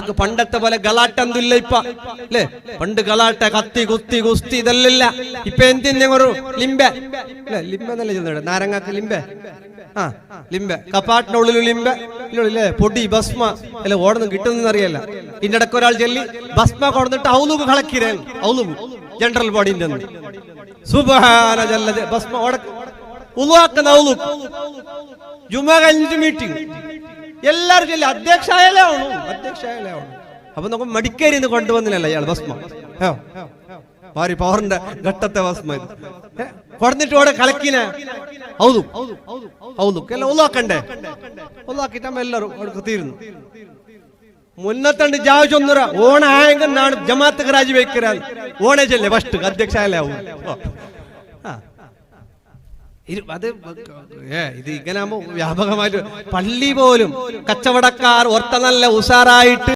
ആൾക്കാർക്ക് പണ്ടത്തെ പോലെ ഗലാട്ടൊന്നുമില്ല ഇപ്പൊ അല്ലേ? പണ്ട് ഗലാട്ട, കത്തി, കുസ്തി, കുസ്തി ഇതല്ല. ഇപ്പൊ എന്തിനൊരു ലിംബെ അല്ലെ? ലിംബെന്നല്ലേ ചെന്നിട്ട് നാരങ്ങാക്ക് ലിംബെ, ആ ലിംബെ, കപ്പാട്ടിനുള്ളിൽ ലിംബെ ഇല്ലേ? പൊടി ഭസ്മ അല്ലെ ഓടുന്നു കിട്ടുന്ന അറിയല്ല. ഇതിന്റെ ഇടയ്ക്ക് ഒരാൾ ചൊല്ലി ഭസ്മ കൊടുത്തിട്ട് ഔലുബ് കളക്കിരേ, ഔലുബ് ജനറൽ ബോഡിന്റെ സുബ്ഹാന ജല്ല ഭസ്മ ഉളുവാക്കുന്ന ഔലുബ്. ജുമാ കഴിഞ്ഞിട്ട് മീറ്റിംഗ് എല്ലാവരും ചൊല്ലി അധ്യക്ഷായാലേ ആവണു. അപ്പൊ നമുക്ക് മടിക്കേരിന്ന് കൊണ്ടുവന്നില്ലല്ലോ അയാൾ ഭസ്മ. ഭാരി പവറിന്റെ ഘട്ടത്തെ ഭസ്മ ഇത് കൊടുത്തിട്ട് ഓടെ കളക്കിന ഔലുബ് എല്ലാം ഉള്ളാക്കണ്ടേ? ഉള്ളാക്കിട്ടാകുമ്പോ എല്ലാവരും അവിടെ തീരുന്നു. മുന്നത്തണ്ട് ജാവൊന്നുറ ഓണായെങ്കിൽ നാണ് ജമാഅത്ത് രാജിവെക്കാൻ ഓണേ ചെല്ലേ ഫസ്റ്റ് അധ്യക്ഷായാലാവും. അത് ഇത് ഇങ്ങനെ ആകുമ്പോ വ്യാപകമായിട്ട് പള്ളി പോലും കച്ചവടക്കാർ ഒത്ത നല്ല ഉഷാറായിട്ട്